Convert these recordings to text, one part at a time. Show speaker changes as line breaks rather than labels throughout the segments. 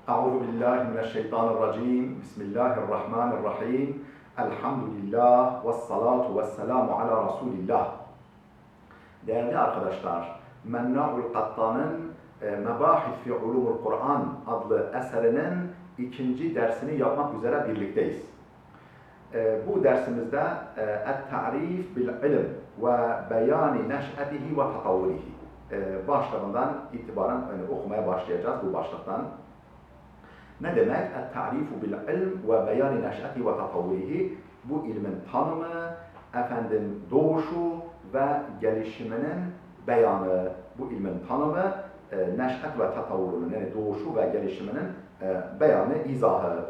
Euzu billahi mineşşeytanirracim. Bismillahirrahmanirrahim. Elhamdülillah ve salatu ve selamu ala Resulillah. Değerli arkadaşlar, Menna'ul Kattan'ın Mebahis fi Ulumul Kur'an adlı eserinin ikinci dersini yapmak üzere birlikteyiz. Bu dersimizde Et-Ta'rif bil-İlm ve Beyani Neş'etihi ve Tatavvurihi başlığından itibaren okumaya başlayacağız bu başlıktan. Ne demek? Et-ta'rifu bil-ilm ve beyani neş'eti ve tatavvurihi. Bu ilmin tanımı, doğuşu ve gelişiminin beyanı. Bu ilmin tanımı, neş'et ve tatavvurunun, yani doğuşu ve gelişiminin beyanı, izahı.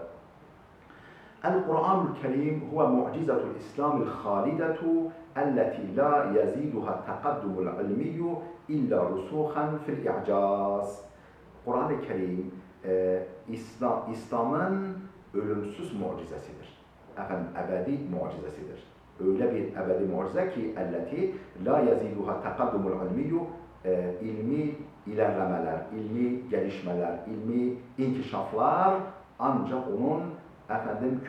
El-Kur'an-ül Kerim huve mu'cizetul İslamil halidetu elleti la yeziduha tekaddumul ilmiyyu illa rusuhan fil i'caz. Kur'an-ı Kerim İslam'ın ölümsüz mucizesidir. Ebedi mucizesidir. Öyle bir ebedi mucize ki elleti la yeziduha tekaddumul ilmiyyu, ilmi ilerlemeler, ilmi gelişmeler, ilmi inkişaflar ancak onun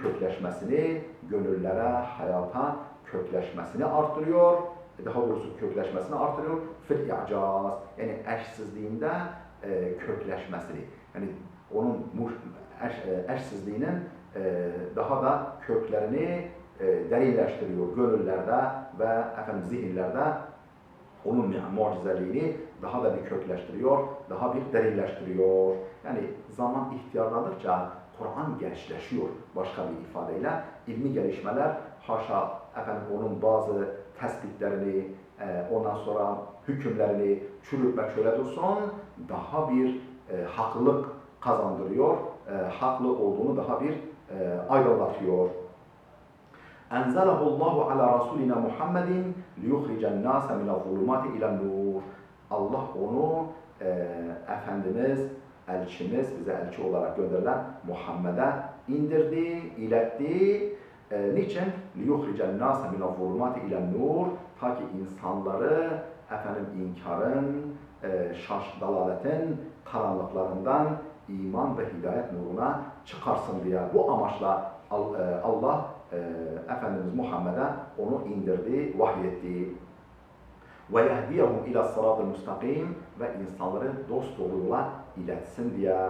kökleşmesini, gönüllere, hayata kökleşmesini artırıyor. Daha doğrusu kökleşmesini artırıyor. Fil i'caz, yani eşsizliğinde kökleşmesini. Yani onun eşsizliğinin daha da köklerini derinleştiriyor gönüllerde ve zihinlerde. Onun mucizeliğini daha da bir kökleştiriyor, daha bir derinleştiriyor. Yani zaman ihtiyarladıkça Kur'an gençleşiyor. Başka bir ifadeyle ilmi gelişmeler, haşa onun bazı tespitlerini, ondan sonra hükümlerini çürütmek şöyle dursun, daha bir haklılık kazandırıyor, haklı olduğunu daha bir aydınlatıyor. Enzelehullahu ala Rasulina Muhammedin liyuhricen nase minel-zulumati ilen-nur. Allah onu Efendimiz, elçimiz, bize elçi olarak gönderilen Muhammed'e indirdi, iletti. Niçin? liyuhricen nase minel-zulumati ilen-nur. Ta ki insanları inkarın, dalaletin karanlıklarından iman ve hidayet nuruna çıkarsın diye. Bu amaçla Allah Efendimiz Muhammed'e onu indirdi, vahyetti. Ve yehdiyehum ila sıratal mustakim, ve insanları dost doğru yola iletsin diye.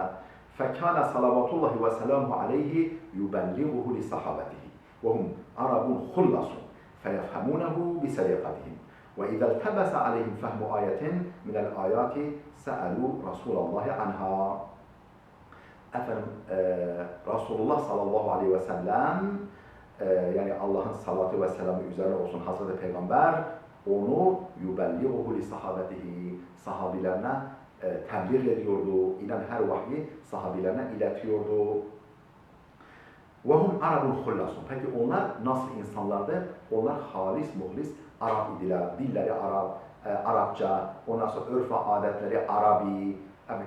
Fekâne salavatullahi ve selamuhu aleyhi yubellighuhu li sahabetihi ve hum arabun hullasun feyefhamunehu bi seliqatihim. Ve izâ iltebese aleyhim fehmu ayetin minel ayati se'elû Rasûlallâhi anhâ. Resulullah sallallahu aleyhi ve sellem, yani Allah'ın salatı ve selamı üzerine olsun Hazreti Peygamber, onu yubellighuhu li sahabetihi, sahabilerine tebliğ ediyordu. İnen her vahyi sahabilerine iletiyordu. Ve hum arabun hullasun. Peki onlar nasıl insanlardı? Onlar halis, muhlis Arap idiler. Dilleri Arapça, ondan sonra örf ve adetleri Arabi,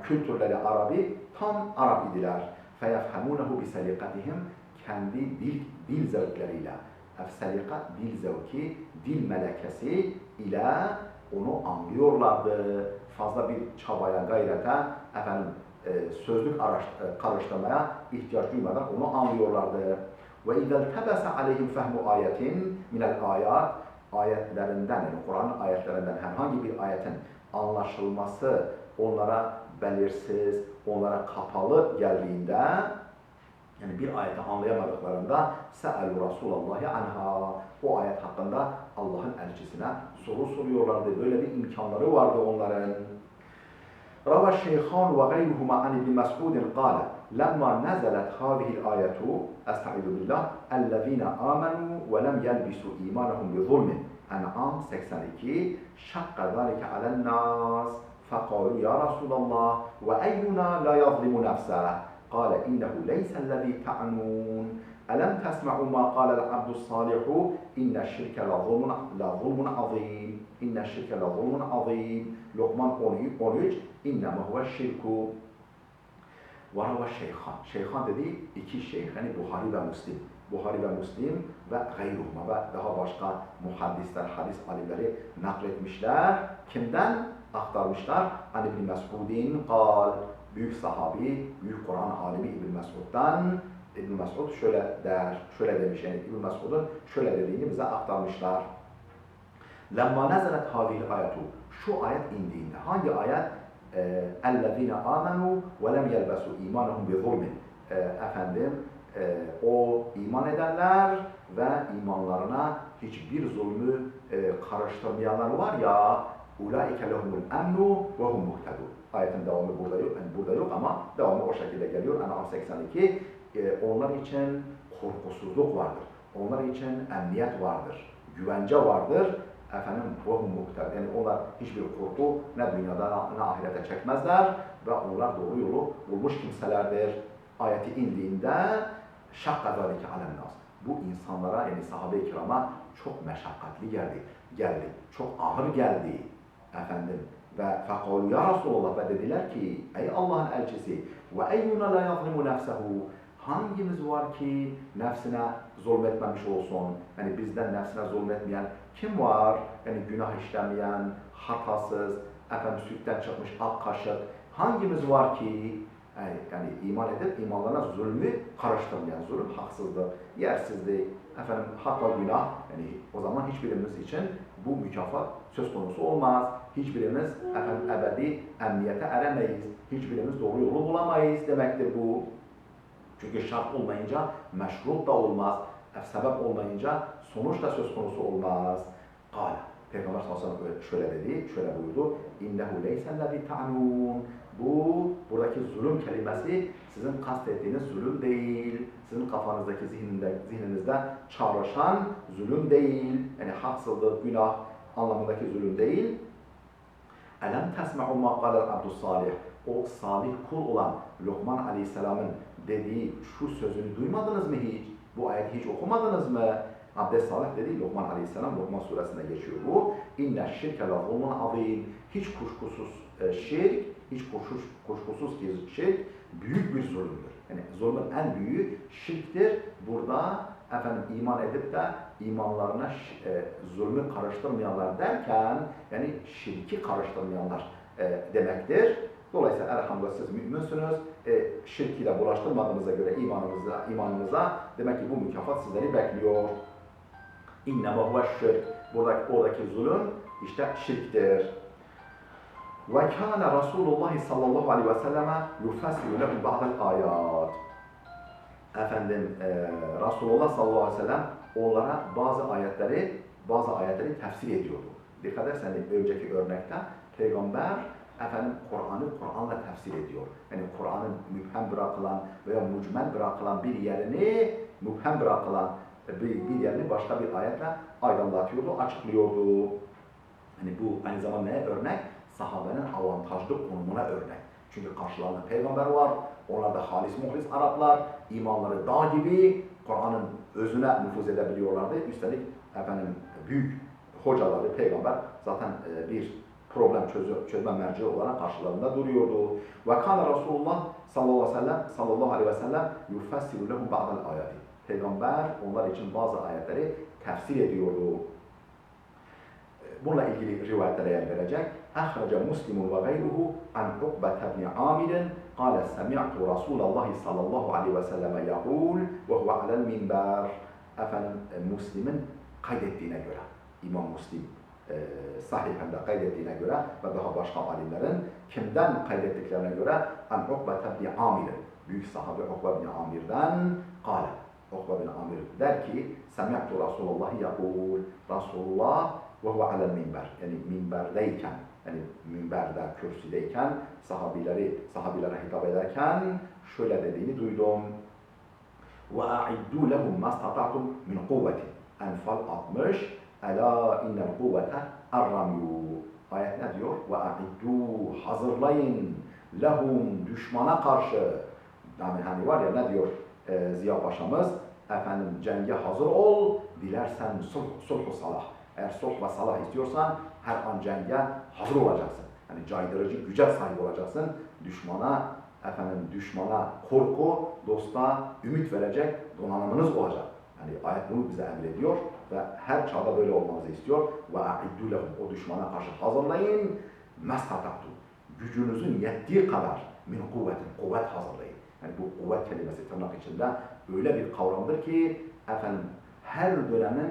kültürleri Arabi, tam Arap idiler. فَيَفْهَمُونَهُ بِسَلِقَتِهِمْ, kendi dil zevkleriyle. Selikat, dil zevki, dil melekesi ile onu anlıyorlardı. Fazla bir çabaya, gayrete, sözlük karıştırmaya ihtiyaç duymadan onu anlıyorlardı. وَاِذَا الْتَبَسَ عَلَيْهِمْ فَهْمُ آيَةٍ مِنَ الْآيَاتِ, ayetlerinden, yani Kur'an'ın ayetlerinden herhangi bir ayetin anlaşılması onlara belirsiz, onlara kapalı geldiğinde, yani bir ayeti anlayamadıklarında se'elu Rasûlallâhi anhâ, o ayet hakkında Allah'ın elçisine soru soruyorlardı. Böyle bir imkanları vardı onların. Rava Şeyhan ve gayruhuma an İbn Mes'udin kâle lemma nezelet hâzihil âyetu, estaizu billah, ellezîne âmenû ve lem yelbisu îmânehum bi zulmin. En'am 82. Şakka zâlike alennâs فقالوا يا رسول الله وأينا لا يظلم نفسه قال إنه ليس الذي تعنون ألم تسمعوا ما قال العبد الصالح إن الشرك لظلم عظيم إن الشرك لظلم عظيم Lokman 13 إنما هو الشرك وروى الشيخان. Şeyhan dediği iki şeyh, yani Buhari ve Müslim. Buhari ve Müslim ve gayruhuma ve daha başka muhaddisler, hadis alimleri nakletmişler. Kimden? Aktarmışlar. Hani İbn Mes'udin kal, büyük sahabi, büyük Kur'an alimi İbn Mesud'dan, İbn Mesud şöyle der, şöyle demiş, yani İbn Mesud'un şöyle dediğini bize aktarmışlar. Lemma nezelet hadihil ayetu, şu ayet indiğinde, hangi ayet? اَلَّذ۪ينَ آمَنُوا وَلَمْ يَلْبَسُوا اِيمَانَهُمْ بِظُلْمٍ. Efendim, o iman edenler ve imanlarına hiçbir zulmü karıştırmayanlar var ya, اُولَٰئِكَ لَهُمُ الْاَمْنُ وَهُمْ مُهْتَدُونَ. Ayetin devamı burada yok, yani burada yok ama devamı o şekilde geliyor. En'am 82. Onlar için korkusuzluk vardır. Onlar için emniyet vardır. Güvence vardır. Efendim, وَهُمْ مُهْتَدُونَ. Yani onlar hiçbir korku ne dünyada ne ahirete çekmezler ve onlar doğru yolu bulmuş kimselerdir. Ayeti indiğinde şakka zâlike alennas. Bu insanlara, yani sahabe-i kirama çok meşakkatli geldi. Çok ağır geldi. Efendim, ve فَقَالُوا ya Resulallah, ve dediler ki, ey Allah'ın elçisi, وَاَيُّنَا لَا يَظْلِمُ نَفْسَهُ. Hangimiz var ki nefsine zulmetmemiş olsun? Yani bizden nefsine zulmetmeyen kim var? Yani günah işlemeyen, hatasız, efendim sütten çıkmış ak kaşık. Hangimiz var ki? Yani iman edip imanlarına zulmü karıştırmayan, zulüm haksızlık, yersizlik, efendim hatta günah. Yani o zaman hiçbirimiz için bu mükafat söz konusu olmaz. Hiçbirimiz efendim ebedi emniyete eremeyiz. Hiçbirimiz doğru yolu bulamayız demektir bu. Çünkü şart olmayınca meşrut da olmaz. Sebep olmayınca sonuç da söz konusu olmaz. Kâle. Peygamber sallallahu aleyhi ve sellem şöyle dedi, şöyle buyurdu. İnnehu leysellezî ta'nûn. Buradaki zulüm kelimesi sizin kastettiğiniz zulüm değil. Sizin kafanızdaki zihninizde çağrışan zulüm değil. Yani haksızlık, günah anlamındaki zulüm değil. Elem tesme'u ma kâlel abdüssalih. O salih kul olan Lokman Aleyhisselam'ın dediği şu sözünü duymadınız mı hiç? Bu ayeti hiç okumadınız mı? Abdest salih dedi Lokman Aleyhisselam, Lokman suresinde geçiyor bu. İnne şirke la zulmun azim. Hiç kuşkusuz şirk, hiç kuşkusuz ki şirk büyük bir zulümdür. Yani zulmün en büyüğü şirktir. Burada efendim iman edip de imanlarına zulmü karıştırmayanlar derken, yani şirki karıştırmayanlar demektir. Dolayısıyla elhamdülillah siz müminsiniz. Şirk ile bulaştırmadığınıza göre imanınıza demek ki bu mükafat sizleri bekliyor. İnnemâ huve şirk. Oradaki zulüm işte şirktir. Ve kâne Resulullah sallallahu aleyhi ve selleme yufessiru lehum ba'del âyât. Efendim Resulullah sallallahu aleyhi ve sellem onlara bazı ayetleri tefsir ediyordu. Dikkat ederseniz önceki örnekte Peygamber efendim Kur'an'la tefsir ediyor. Yani Kur'an'ın mübhem bırakılan veya mucmel bırakılan bir yerini mübhem bırakılan bir yerini başka bir ayetle aydınlatıyordu, açıklıyordu. Hani bu aynı zamanda neye örnek? Sahabenin avantajlı konumuna örnek. Çünkü karşılarında peygamber var, onlar da halis muhlis Araplar, imanları dağ gibi Kur'an'ın özüne nüfuz edebiliyorlardı. Üstelik efendim büyük hocaları, peygamber zaten bir problem çözme merci olarak karşılarında duruyordu. Ve kana Resulullah sallallahu aleyhi ve sellem yufessiru lehum ba'del ayati. Peygamber onlar için bazı ayetleri tefsir ediyordu. Bununla ilgili rivayetlere yer verecek. Ahrece Muslimun ve gayruhu an Ukbete ibn Amir قال سمعت رسول الله sallallahu aleyhi ve selleme yaqul ve huve alel minber. Efendim Müslim'in kaydettiğine göre, İmam Müslim sahihinde kaydettiğine göre ve daha başka alimlerin kimden kaydettiklerine göre an Ukbete ibn Amir, büyük sahabe Ukbe ibn Amir'den قال. Ukbe ibn Amir der ki semi'tu Resulullah yaqul. Resulullah ve huve alel minber. Yani minberdeyken, yani minberde, kürsüdeyken sahabilere hitap ederken şöyle dediğini duydum. وَاَعِدُّوا لَهُمْ مَا اسْتَطَعْتُمْ مِنْ قُوَّةٍ. Enfal 60. Ela innel kuvvete erramyu. Ayet ne diyor? وَاَعِدُّوا hazırlayın lehum düşmana karşı. Yani hani var ya ne diyor Ziya Paşa'mız? Efendim cenge hazır ol, dilersen sulh salah. Eğer sulh ve salah istiyorsan her an cenge hazır olacaksın. Yani caydırıcı güce sahip olacaksın. Düşmana korku, dosta ümit verecek donanımınız olacak. Yani ayet bunu bize emrediyor ve her çağda böyle olmamızı istiyor. Ve a'iddu lehum, o düşmana karşı hazırlayın. Mestata'tu, gücünüzün yettiği kadar, min kuvvetin, kuvvet hazırlayın. Yani bu kuvvet kelimesi tırnak içinde öyle bir kavramdır ki efendim her dönemin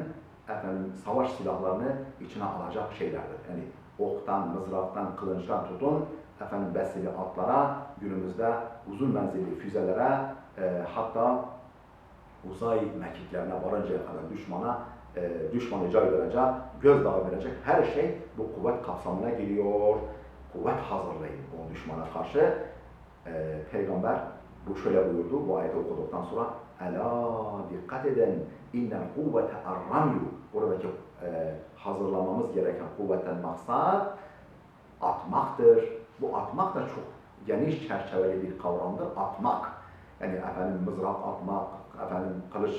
efendim savaş silahlarını içine alacak şeylerdir. Yani oktan, mızraktan, kılınçtan tutun efendim besili atlara, günümüzde uzun menzilli füzelere, hatta uzay mekiklerine varıncaya kadar düşmanı caydıracak, gözdağı verecek her şey bu kuvvet kapsamına giriyor. Kuvvet hazırlayın o düşmana karşı. Peygamber bu şöyle buyurdu, bu ayeti okuduktan sonra Ela dikkat edin, innel kuvvete arramyu. Buradaki hazırlamamız gereken kuvvetten maksat atmaktır. Bu atmak da çok geniş çerçeveli bir kavramdır. Atmak. Yani efendim mızrak atmak, efendim kılıç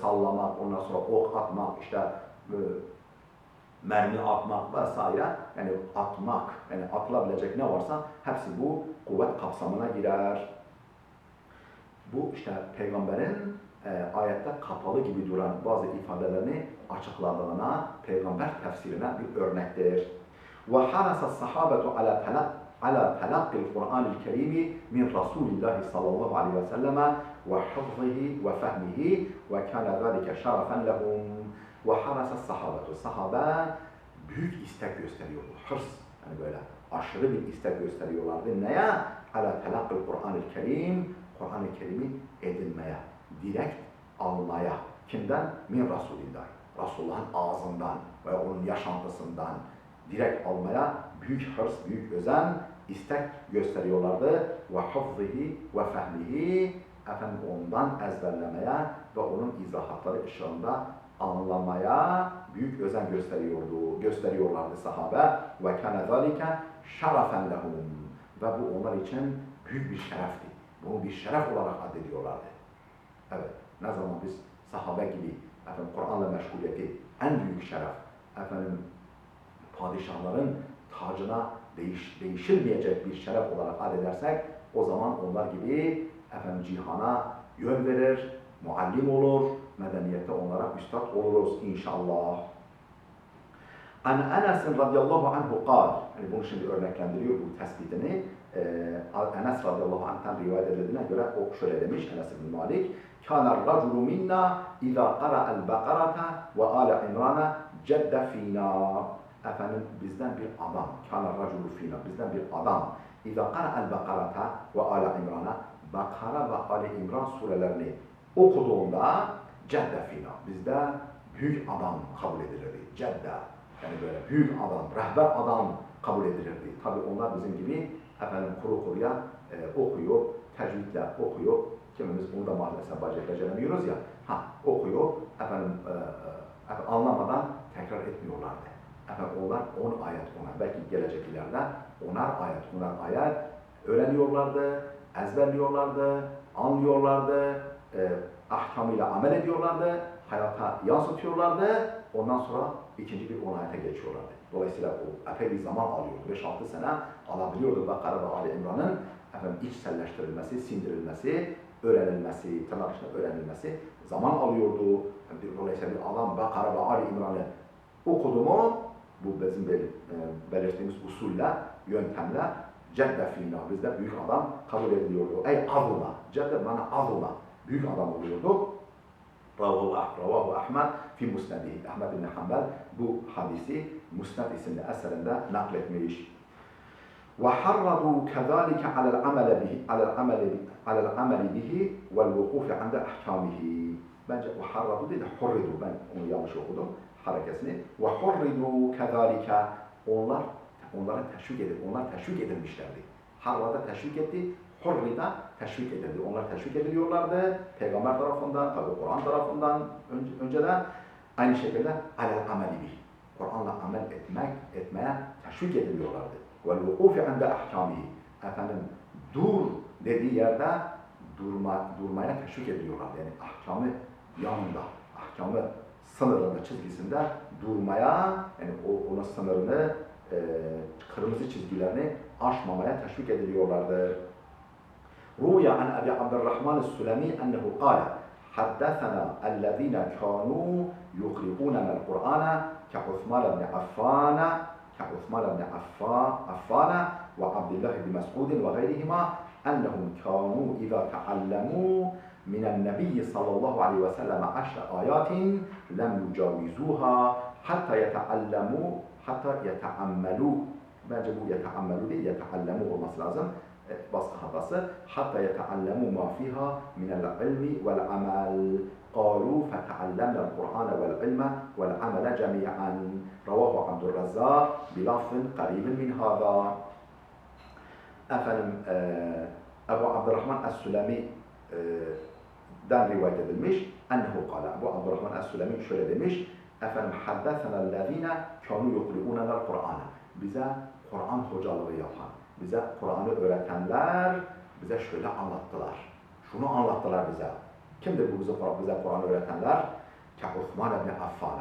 sallamak, ondan sonra ok atmak, işte mermi atmak vesaire. Yani atmak, yani atılabilecek ne varsa hepsi bu kuvvet kapsamına girer. Bu işte peygamberin ayette kapalı gibi duran bazı ifadelerini açıkladığına, peygamber tefsirine bir örnektir. وحرص الصحابة على تلقي القرآن الكريم من رسول الله صلى الله عليه وسلم وحفظه وفهمه وكان ذلك شرفا لهم وحرص الصحابة. Sahabe büyük istek gösteriyordu. Hırs, yani böyle aşırı bir istek gösteriyorlardı. Neye? Ala telaqqil Kur'an-ı Kerim, Kur'an-ı Kerim'i edinmeye, direkt almaya. Kimden? Min Resulillah. Resulullah'ın ağzından ve onun yaşantısından direkt almaya büyük hırs, büyük özen, istek gösteriyorlardı. Ve hafzihi ve fehmihi, efendim ondan ezberlemeye ve onun izahatları ışığında anlamaya büyük özen gösteriyorlardı sahabe. Ve kana zalike şerefen lehum. Ve bu onlar için büyük bir şerefti. Bunu bir şeref olarak addediyorlardı. Evet, ne zaman biz sahabe gibi efendim Kur'an'la meşguliyeti en büyük şeref, efendim padişahların tacına değişilmeyecek bir şeref olarak addedersek, o zaman onlar gibi efendim cihana yön verir, muallim olur, medeniyette onlara üstad oluruz inşallah. An Enes radıyallahu anhu kal, yani bunu şimdi örneklendiriyor bu tespitini. Enes radıyallahu anh'tan rivayet edildiğine göre o şöyle demiş, Enes bin Malik, kâner raculu minna izâ qara'el bekarata ve âle imrana cedde fînâ. Efendim bizden bir adam, kâner raculu fînâ, bizden bir adam, izâ qara'el bekarata ve âle imrana, Bakara ve Ali İmran surelerini okuduğunda cedde fînâ, bizde büyük adam kabul edilirdi. Cedde, yani böyle büyük adam, rehber adam kabul edilirdi. Tabi onlar bizim gibi efendim kuru kuruya okuyor, tecvidle okuyor. Kimimiz bunu da maalesef beceremiyoruz ya. Okuyor, efendim anlamadan tekrar etmiyorlardı. Efendim onlar 10 ayet ona, belki gelecek ileride 10'ar ayet öğreniyorlardı, ezberliyorlardı, anlıyorlardı, ahkamıyla amel ediyorlardı, hayata yansıtıyorlardı. Ondan sonra ikinci bir 10 ayete geçiyorlardı. Dolayısıyla o epey bir zaman alıyordu. 5-6 sene alabiliyordu Bakara ve Ali İmran'ın içselleştirilmesi, sindirilmesi, öğrenilmesi, tırnak içinde öğrenilmesi zaman alıyordu. Dolayısıyla bir adam Bakara ve Ali İmran'ı okudu mu, bu bizim belirttiğimiz usulle, yöntemle cedde fînâ, bizde büyük adam kabul ediliyordu. Ey azula, cedde bana azula, büyük adam oluyordu. Ravahu Ahmed fi Musnedihi. Ahmed bin Hanbel bu hadisi Musned isimli eserinde nakletmiş. Ve harradu kezalike alel ameli bihi vel vukufi inde ahkamihi. Bence ve harradu değil de hurridu. Ben onu yanlış okudum harekesini. Ve hurridu kezalike. Onlara teşvik edilmişlerdi. Harrada teşvik etti. Hurrida teşvik edildi. Onlar teşvik ediliyorlardı. Peygamber tarafından, tabi Kur'an tarafından önceden aynı şekilde alel ameli bih. Kur'an'la amel etmeye teşvik ediliyorlardı. Vel vukufi inde ahkamihi. Efendim dur dediği yerde durmaya teşvik ediliyorlardı. Yani ahkamı yanında, ahkamı sınırında, çizgisinde durmaya, yani onun sınırını, kırmızı çizgilerini aşmamaya teşvik ediliyorlardı. Ruya an Ebi Abdurrahman Sülemi ennehu kâle haddesena ellezîne kânû yukribûnena el-Kur'âne ke'Uthman ibn Affan ve Abdullah ibn Mes'ud ve gayrihima أنهم كانوا إذا تعلموا من النبي صلى الله عليه وسلم 10 آيات لم يجاوزوها حتى يتعملوا. Bence bu yeteammelü değil, yeteallemu olması lazım. Baskı hatası. Hatta yeteallemu ma fiha minel ilmi vel amel. قالوا فتعلمنا القرآن والعلم والعمل جميعا. رواه عبد الرزاق بلفظ قريب من هذا. Efendim Ebu Abdurrahman Es-Sülemi'den rivayet edilmiş. Ennehu kâle. Ebu Abdurrahman Es-Sülemi şöyle demiş. Efendim haddethenellezîne kânû yukri'ûnenel Kur'an. Bize Kur'an hocalığı yapan, bize Kur'an'ı öğretenler bize şöyle anlattılar. Şunu anlattılar bize. Kimdir bu bize Kur'an'ı öğretenler? Ki Osman ibn Affan,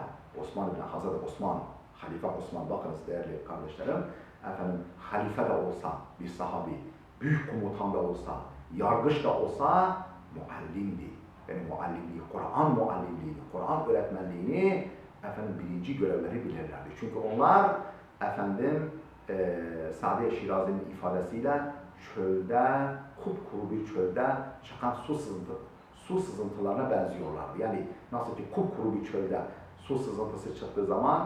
Hazreti Osman, Halife Osman. Bakınız değerli kardeşlerim, efendim halife de olsa bir sahabi, büyük komutan da olsa, yargıç da olsa muallimdi. Yani muallimliği, Kur'an muallimliğini, Kur'an öğretmenliğini efendim birinci görevleri bilirlerdi. Çünkü onlar efendim Sa'di Şirazi'nin ifadesiyle çölde, kupkuru bir çölde çıkan su sızıntılarına benziyorlardı. Yani nasıl ki kupkuru bir çölde su sızıntısı çıktığı zaman